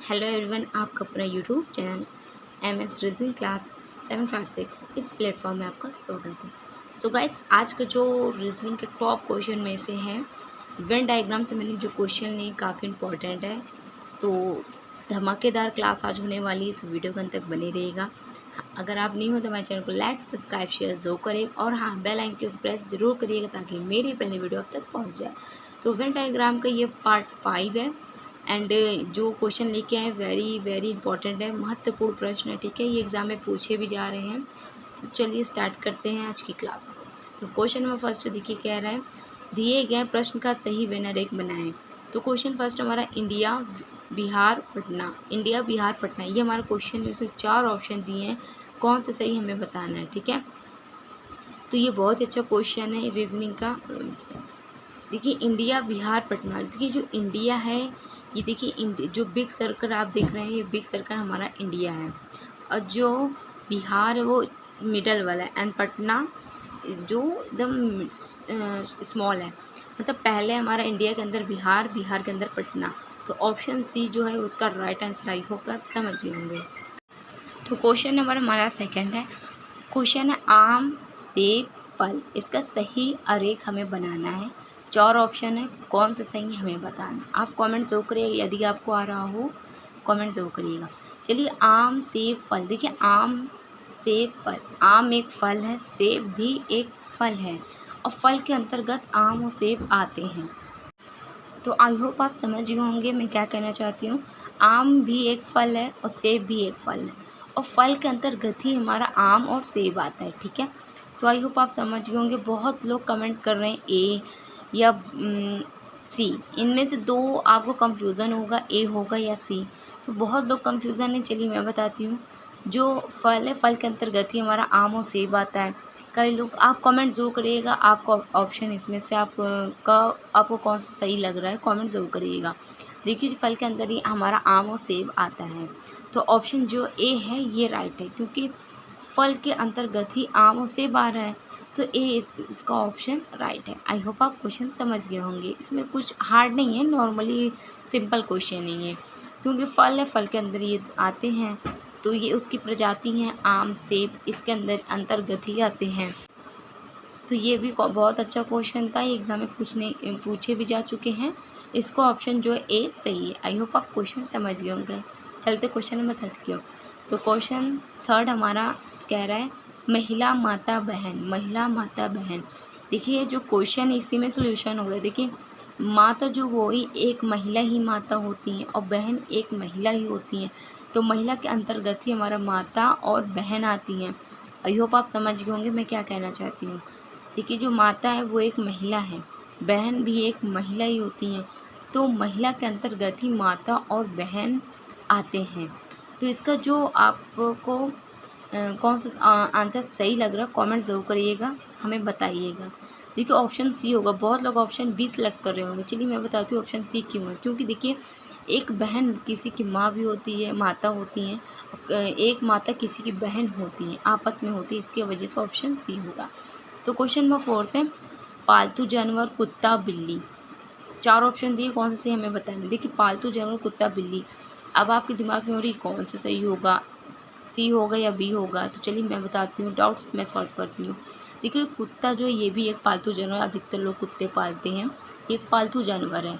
Hello everyone, आपका अपना YouTube channel MS reasoning class 756 इस प्लेटफॉर्म में आपका स्वागत है। सो गाइस, आज का जो रीजनिंग के टॉप क्वेश्चन में से है वेन डायग्राम से मैंने जो क्वेश्चन लिए काफ़ी इंपॉर्टेंट है। तो धमाकेदार क्लास आज होने वाली है, तो वीडियो के अंत तक बने रहेगा। अगर आप नहीं हो तो हमारे चैनल को लाइक सब्सक्राइब शेयर जरूर करें और हाँ, बेल आइकन को प्रेस जरूर करिएगा ताकि मेरी पहली वीडियो आप तक पहुँच जाए। तो वेन डायग्राम का ये पार्ट 5 है एंड जो क्वेश्चन लेके आए वेरी वेरी इंपॉर्टेंट है, महत्वपूर्ण प्रश्न है। ठीक है, ये एग्जाम में पूछे भी जा रहे हैं। तो चलिए स्टार्ट करते हैं आज की क्लास को। तो क्वेश्चन नंबर फर्स्ट देखिए, कह रहा है दिए गए प्रश्न का सही विनर एक बनाएं। तो क्वेश्चन फर्स्ट हमारा इंडिया बिहार पटना, इंडिया बिहार पटना, ये हमारा क्वेश्चन है। उसमें 4 ऑप्शन दिए हैं, कौन सा सही हमें बताना है। ठीक है, तो ये बहुत अच्छा क्वेश्चन है रीजनिंग का। देखिए इंडिया बिहार पटना, देखिए जो इंडिया है ये देखिए जो बिग सर्कल आप देख रहे हैं, ये बिग सर्कल हमारा इंडिया है और जो बिहार है वो मिडल वाला है एंड पटना जो एकदम स्मॉल है। मतलब पहले हमारा इंडिया के अंदर बिहार, बिहार के अंदर पटना। तो ऑप्शन सी जो है उसका राइट आंसर आई होगा, आप समझ गए होंगे। तो क्वेश्चन नंबर हमारा सेकंड है। क्वेश्चन है आम सेब फल, इसका सही आरेख हमें बनाना है। 4 ऑप्शन है, कौन सा सही है हमें बताना। आप कमेंट जरूर करिएगा, यदि आपको आ रहा हो कमेंट जरूर करिएगा। चलिए आम सेब फल, देखिए आम सेब फल, आम एक फल है, सेब भी एक फल है और फल के अंतर्गत आम और सेब आते हैं। तो आई होप आप समझ गए होंगे मैं क्या कहना चाहती हूँ। आम भी एक फल है और सेब भी एक फल है और फल के अंतर्गत ही हमारा आम और सेब आता है। ठीक है, तो आई होप आप समझ गए होंगे। बहुत लोग कमेंट कर रहे हैं ए या सी, इनमें से 2 आपको कंफ्यूजन होगा, ए होगा या सी। तो बहुत लोग कंफ्यूजन है, चलिए मैं बताती हूँ। जो फल है, फल के अंतर्गत ही हमारा आम और सेब आता है। कई लोग, आप कमेंट ज़रूर करिएगा आपको ऑप्शन इसमें से आपको कौन सा सही लग रहा है, कमेंट ज़रूर करिएगा। देखिए फल के अंदर ही हमारा आम और सेब आता है, तो ऑप्शन जो ए है ये राइट है, क्योंकि फल के अंतर्गत ही आम और सेब आ रहा है। तो ए इसका ऑप्शन राइट है। आई होप आप क्वेश्चन समझ गए होंगे। इसमें कुछ हार्ड नहीं है, नॉर्मली सिंपल क्वेश्चन ही है, क्योंकि फल है, फल के अंदर ये आते हैं। तो ये उसकी प्रजाति हैं आम सेब, इसके अंदर अंतर्गत ही आते हैं। तो ये भी बहुत अच्छा क्वेश्चन था, ये एग्जाम में पूछे भी जा चुके हैं। इसको ऑप्शन जो है ए सही है। आई होप आप क्वेश्चन समझ गए होंगे। चलते क्वेश्चन नंबर 3 की ओर। तो क्वेश्चन 3 हमारा कह रहा है महिला माता बहन, महिला माता बहन। देखिए जो क्वेश्चन है इसी में सोल्यूशन हो गया। देखिए माता जो वही एक महिला ही माता होती हैं और बहन एक महिला ही होती हैं। तो महिला के अंतर्गत ही हमारा माता और बहन आती हैं। आई होप आप समझ गए होंगे मैं क्या कहना चाहती हूँ। देखिए जो माता है वो एक महिला है, बहन भी एक महिला ही होती हैं। तो महिला के अंतर्गत ही माता और बहन आते हैं। तो इसका जो आपको कौन सा आंसर सही लग रहा है कमेंट ज़रूर करिएगा, हमें बताइएगा। देखिए ऑप्शन सी होगा। बहुत लोग ऑप्शन बी सेलेक्ट कर रहे होंगे, चलिए मैं बताती हूँ ऑप्शन सी क्यों है। क्योंकि देखिए एक बहन किसी की माँ भी होती है, माता होती हैं, एक माता किसी की बहन होती हैं, आपस में होती है, इसकी वजह से ऑप्शन सी होगा। तो क्वेश्चन नंबर 4 है पालतू जानवर कुत्ता बिल्ली। 4 ऑप्शन दिए, कौन सा सही हमें बताना। देखिए पालतू जानवर कुत्ता बिल्ली, अब आपके दिमाग में हो रही कौन सा सही होगा, सी होगा या बी होगा। तो चलिए मैं बताती हूँ, डाउट्स मैं सॉल्व करती हूँ। देखिए कुत्ता जो है ये भी एक पालतू जानवर, अधिकतर लोग कुत्ते पालते हैं, एक पालतू जानवर है।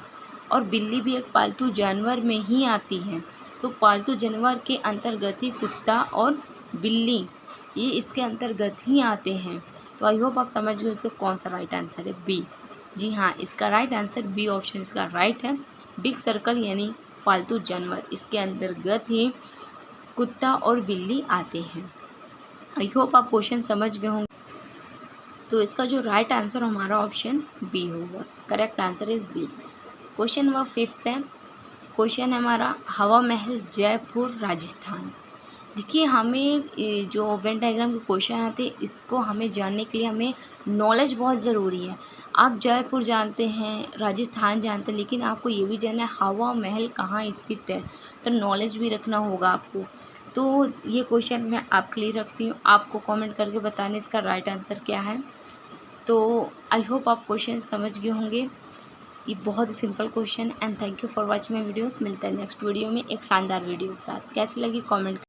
और बिल्ली भी एक पालतू जानवर में ही आती है। तो पालतू जानवर के अंतर्गत ही कुत्ता और बिल्ली ये इसके अंतर्गत ही आते हैं। तो आई होप आप समझ गए इसका कौन सा राइट आंसर है, बी। जी हाँ, इसका राइट आंसर बी ऑप्शन इसका राइट है। बिग सर्कल यानी पालतू जानवर, इसके अंतर्गत ही कुत्ता और बिल्ली आते हैं। आई होप आप क्वेश्चन समझ गए होंगे। तो इसका जो राइट आंसर हमारा ऑप्शन बी होगा। Correct answer is B. Question number 5 है। क्वेश्चन है हमारा हवा महल जयपुर राजस्थान। देखिए हमें जो वेन डायग्राम के क्वेश्चन आते हैं इसको हमें जानने के लिए हमें नॉलेज बहुत ज़रूरी है। आप जयपुर जानते हैं, राजस्थान जानते हैं, लेकिन आपको ये भी जानना है हवा महल कहाँ स्थित है, तो नॉलेज भी रखना होगा आपको। तो ये क्वेश्चन मैं आपके लिए रखती हूँ, आपको कमेंट करके बताने इसका राइट आंसर क्या है। तो आई होप आप क्वेश्चन समझ गए होंगे। ये बहुत ही simple question. And thank you for watching my videos. मिलते हैं नेक्स्ट वीडियो में एक शानदार वीडियो के साथ। कैसी लगी कमेंट